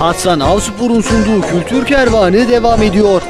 Hatsan Avspor'un sunduğu Kültür Kervanı devam ediyor.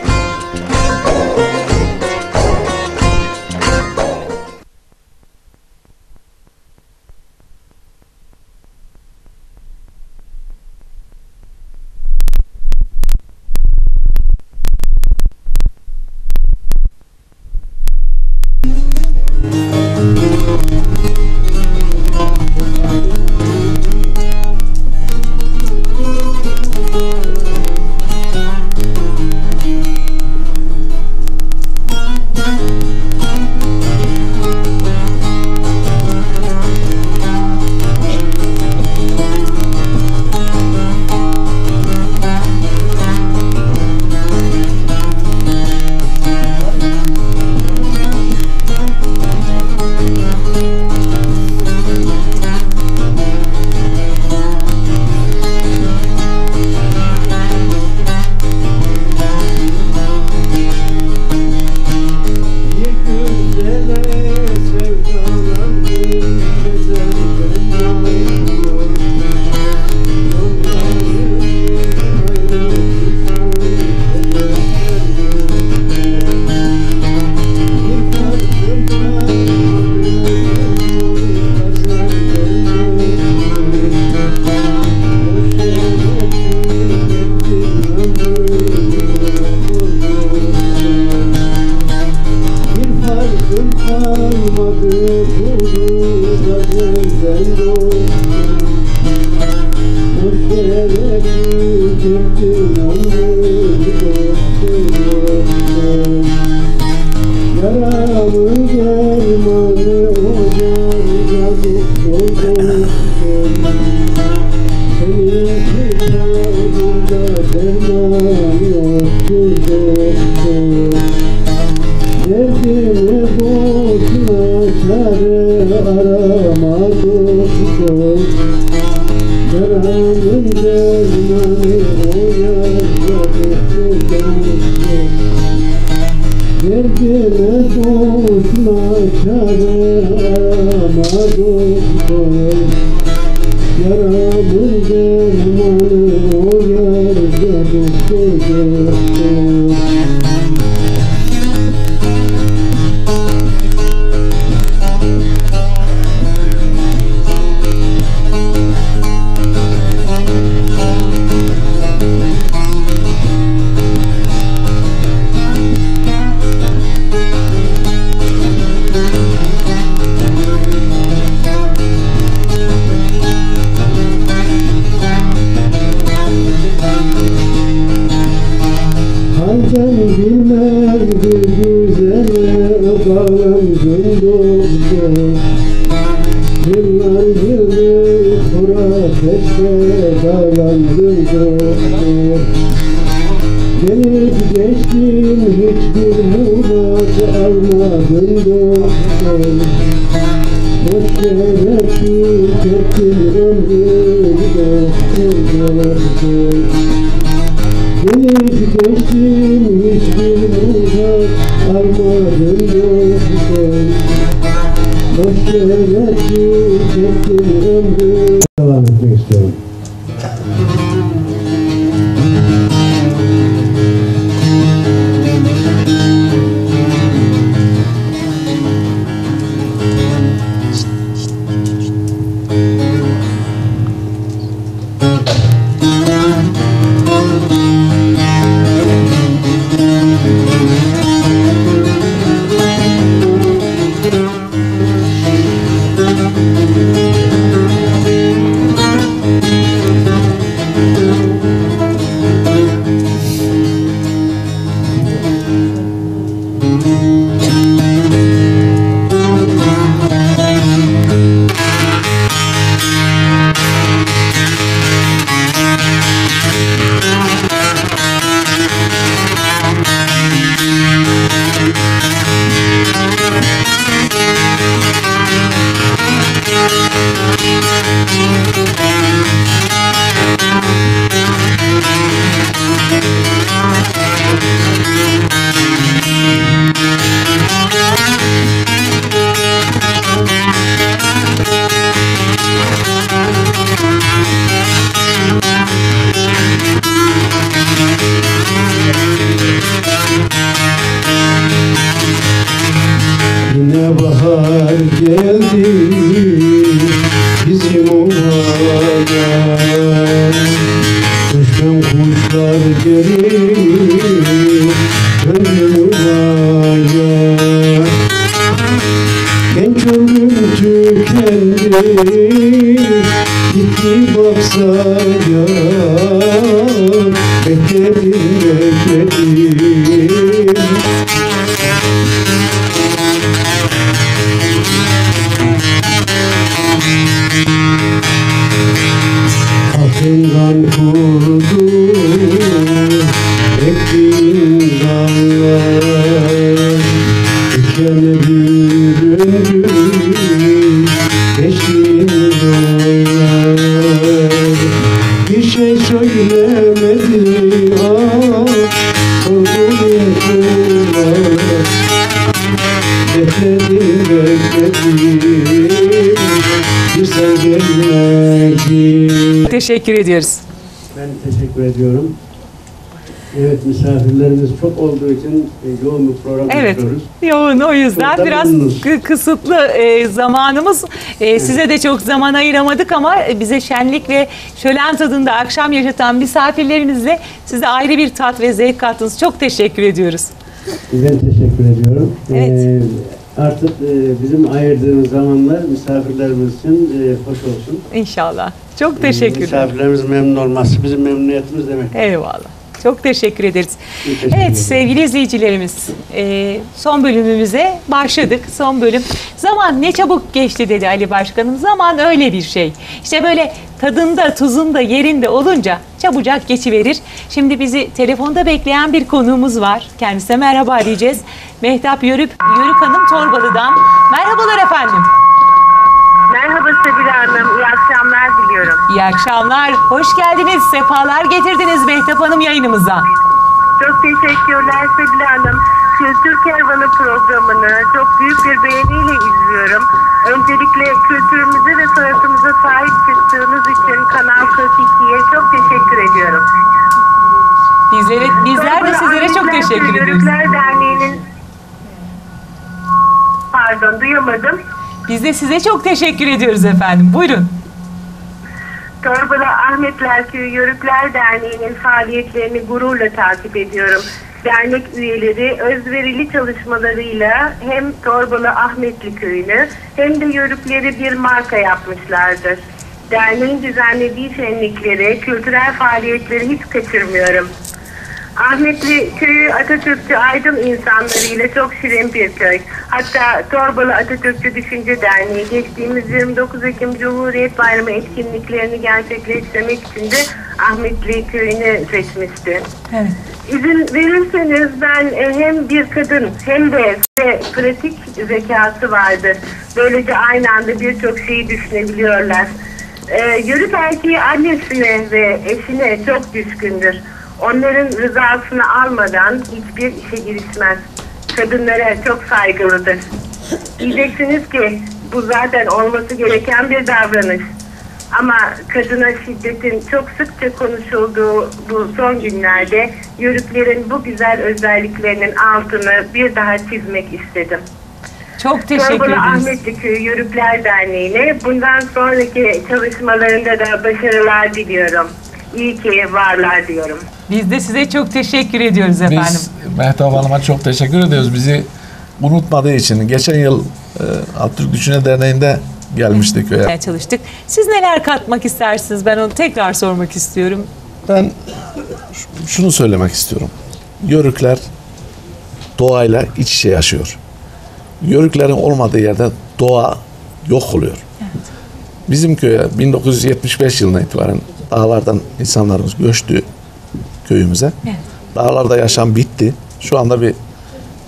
Devam etmek istiyorum. geri gönlüm var. Genç ömrüm tükendi, gitti baksa ya, bekledim bekledim. Altından kurdu ektiğim dallar, dikenle büründü geçtiğim yollar. Bir şey söylemedi, sordu yıkıllar. Bekledim bekledim, bir sen gelmedin. Teşekkür ediyoruz. Ben teşekkür ediyorum. Evet, misafirlerimiz çok olduğu için yoğun bir program Evet, yapıyoruz. yoğun, o yüzden Çok da biraz memnunuz. kısıtlı zamanımız. Size de çok zaman ayıramadık ama bize şenlik ve şölen tadında akşam yaşatan misafirlerimizle size ayrı bir tat ve zevk kattınız. Çok teşekkür ediyoruz. Ben teşekkür ediyorum. Evet. Artık bizim ayırdığımız zamanlar misafirlerimiz için hoş olsun. İnşallah. Çok teşekkürler. Misafirlerimiz memnun olması bizim memnuniyetimiz demek. Eyvallah. Çok teşekkür ederiz. Teşekkür ederim. Evet sevgili izleyicilerimiz, son bölümümüze başladık. Son bölüm. Zaman ne çabuk geçti dedi Ali Başkanım. Zaman öyle bir şey. İşte böyle tadında, tuzunda, yerinde olunca çabucak geçiverir. Şimdi bizi telefonda bekleyen bir konuğumuz var. Kendisine merhaba diyeceğiz. Mehtap Yörük Hanım Torbalı'dan. Merhabalar efendim. Merhaba Sebile Hanım, iyi akşamlar diliyorum. İyi akşamlar. Hoş geldiniz. Sefalar getirdiniz Mehtap Hanım yayınımıza. Çok teşekkürler Sebile Hanım. Kültür Kervanı programını çok büyük bir beğeniyle izliyorum. Öncelikle kültürümüze ve sanatımıza sahip çıktığınız için Kanal 42'ye çok teşekkür ediyorum. Bizler de sizlere çok teşekkür ediyoruz. Yörükler Derneği'nin... Pardon, duyamadım. Biz de size çok teşekkür ediyoruz efendim. Buyurun. Torbalı Ahmetler Köyü Yörükler Derneği'nin faaliyetlerini gururla takip ediyorum. Dernek üyeleri özverili çalışmalarıyla hem Torbalı Ahmetli Köyü'nü hem de Yörükleri bir marka yapmışlardır. Derneğin düzenlediği şenlikleri, kültürel faaliyetleri hiç kaçırmıyorum. Ahmetli Köyü Atatürkçü aydın insanlarıyla çok şirin bir köy. Hatta Torbalı Atatürkçü Düşünce Derneği geçtiğimiz 29 Ekim Cumhuriyet Bayramı etkinliklerini gerçekleştirmek için de Ahmetli Köyü'nü seçmişti. Evet. İzin verirseniz ben hem bir kadın hem de pratik zekası vardır. Böylece aynı anda birçok şeyi düşünebiliyorlar. Yörük erkeği annesine ve eşine çok düşkündür. Onların rızasını almadan hiçbir işe girişmez. Kadınlara çok saygılıdır. Diyeceksiniz ki bu zaten olması gereken bir davranış. Ama kadına şiddetin çok sıkça konuşulduğu bu son günlerde Yörüklerin bu güzel özelliklerinin altını bir daha çizmek istedim. Çok teşekkür Torbalı ederiz. Ahmetli Köyü Yörükler Derneği'ne bundan sonraki çalışmalarında da başarılar diliyorum. İyi ki varlar diyorum. Biz de size çok teşekkür ediyoruz efendim. Biz Mehtap Hanım'a çok teşekkür ediyoruz. Bizi unutmadığı için. Geçen yıl Atatürk Düşünce Derneği'nde gelmiştik köye. Çalıştık. Siz neler katmak istersiniz? Ben onu tekrar sormak istiyorum. Ben şunu söylemek istiyorum. Yörükler doğayla iç içe yaşıyor. Yörüklerin olmadığı yerde doğa yok oluyor. Evet. Bizim köye 1975 yılına itibaren dağlardan insanlarımız göçtü köyümüze. Evet. Dağlarda yaşam bitti. Şu anda bir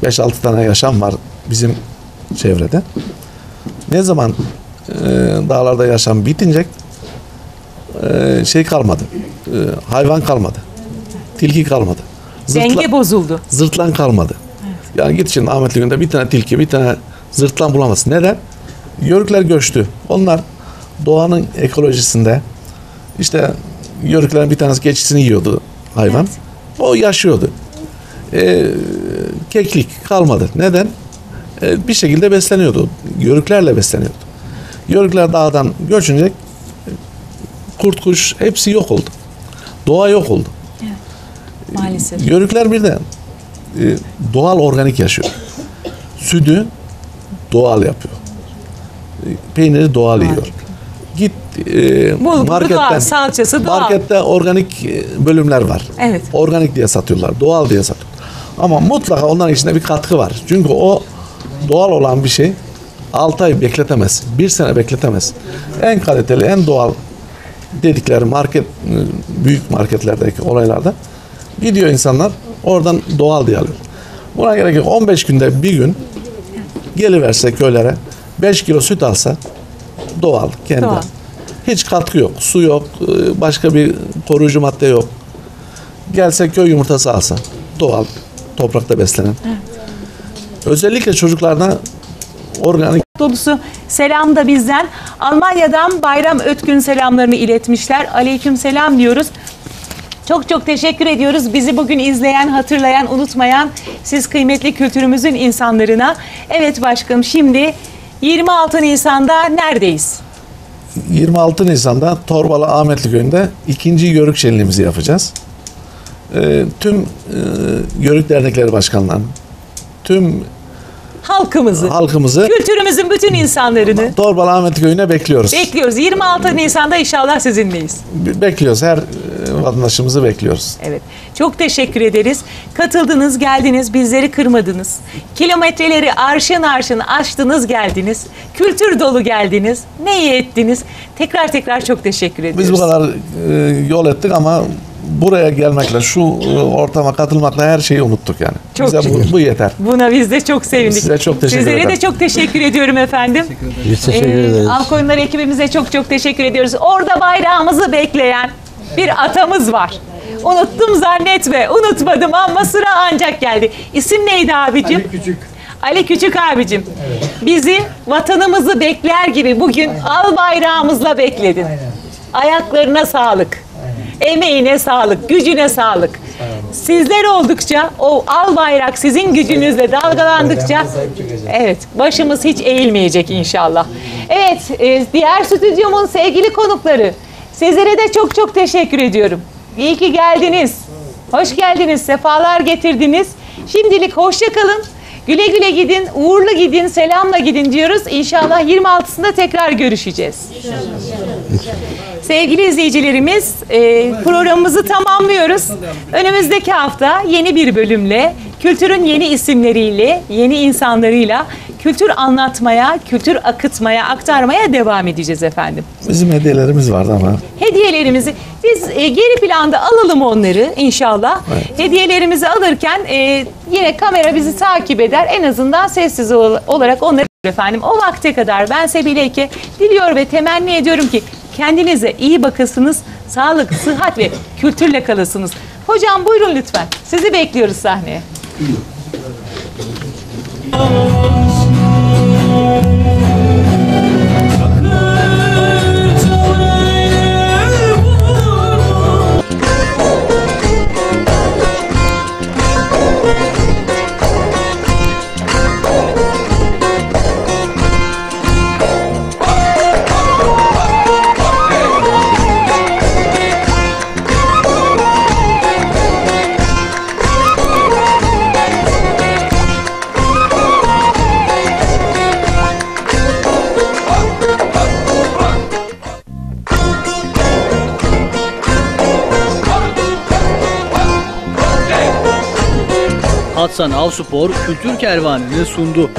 5-6 tane yaşam var bizim çevrede. Ne zaman dağlarda yaşam bitince şey kalmadı. Hayvan kalmadı. Tilki kalmadı. Denge bozuldu. Zırtlan kalmadı. Evet. Yani git şimdi Ahmetli Köyü'nde bir tane tilki, bir tane zırtlan bulamazsın. Neden? Yörükler göçtü. Onlar doğanın ekolojisinde işte Yörüklerin bir tanesi keçisini yiyordu hayvan. Evet. O yaşıyordu. Keklik kalmadı. Neden? Bir şekilde besleniyordu. Yörüklerle besleniyordu. Yörükler dağdan göçünce kurt kuş hepsi yok oldu. Doğa yok oldu. Maalesef. Yörükler bir de doğal organik yaşıyor. Sütü doğal yapıyor. Peyniri doğal yiyor. Git Bulguru marketten, doğal, salçası doğal. markette organik bölümler var. Evet. Organik diye satıyorlar, doğal diye satıyorlar. Ama mutlaka onların içinde bir katkı var. Çünkü o doğal olan bir şey 6 ay bekletemez, 1 sene bekletemez. En kaliteli, en doğal dedikleri market, büyük marketlerdeki olaylarda gidiyor insanlar, oradan doğal diye alıyor. Buna gerek yok. 15 günde bir gün geliverse köylere 5 kilo süt alsa doğal, kendi. Doğal. Hiç katkı yok, su yok, başka bir koruyucu madde yok. Gelse köy yumurtası alsa doğal, toprakta beslenen. Özellikle çocuklarına organik Dolusu selam da bizden. Almanya'dan Bayram Ötkün selamlarını iletmişler. Aleyküm selam diyoruz. Çok çok teşekkür ediyoruz. Bizi bugün izleyen, hatırlayan, unutmayan siz kıymetli kültürümüzün insanlarına. Evet başkanım, şimdi 26 Nisan'da neredeyiz? 26 Nisan'da Torbalı Ahmetli Köyü'nde 2. Yörük şenliğimizi yapacağız. Tüm Yörük Dernekleri Başkanlarının, tüm halkımızı Kültürümüzün bütün insanlarını Torbalı Ahmetli Köyü'ne bekliyoruz. bekliyoruz. 26 Nisan'da inşallah sizinleyiz. Bekliyoruz. Her vatandaşımızı bekliyoruz. Evet. Çok teşekkür ederiz. Katıldınız, geldiniz, bizleri kırmadınız. Kilometreleri arşın arşın aştınız, geldiniz. Kültür dolu geldiniz. Ne iyi ettiniz. Tekrar çok teşekkür ediyoruz. Biz bu kadar yol ettik ama buraya gelmekle, şu ortama katılmakla her şeyi unuttuk yani. Çok Bize şükür. bu yeter. Buna biz de çok sevindik. Size çok teşekkür Sizlere ederim. de çok teşekkür ediyorum efendim. Biz teşekkür ederiz. Halk Oyunları ekibimize çok teşekkür ediyoruz. Orada bayrağımızı bekleyen bir atamız var. Unuttum zannetme. Unutmadım ama sıra ancak geldi. İsim neydi abicim? Ali Küçük. Ali Küçük abicim. Evet. Bizi, vatanımızı bekler gibi bugün al bayrağımızla bekledin. Ayaklarına sağlık. Emeğine sağlık, gücüne sağlık. Sizler oldukça, o al bayrak sizin gücünüzle dalgalandıkça, evet, başımız hiç eğilmeyecek inşallah. Evet, diğer stüdyomun sevgili konukları, sizlere de çok teşekkür ediyorum. İyi ki geldiniz. Hoş geldiniz, sefalar getirdiniz. Şimdilik hoşça kalın. Güle güle gidin, uğurlu gidin, selamla gidin diyoruz. İnşallah 26'sında tekrar görüşeceğiz. Sevgili izleyicilerimiz, programımızı tamamlıyoruz. Önümüzdeki hafta yeni bir bölümle, kültürün yeni isimleriyle, yeni insanlarıyla kültür anlatmaya, kültür akıtmaya, aktarmaya devam edeceğiz efendim. Bizim hediyelerimiz vardı ama. Hediyelerimizi biz geri planda alalım onları inşallah. Evet. Hediyelerimizi alırken yine kamera bizi takip eder. En azından sessiz olarak onları efendim. O vakte kadar ben Sebileyke diliyor ve temenni ediyorum ki kendinize iyi bakasınız, sağlık, sıhhat ve kültürle kalasınız. Hocam buyurun lütfen. Sizi bekliyoruz sahneye. Hatsan Avspor Kültür Kervanı'nı sundu.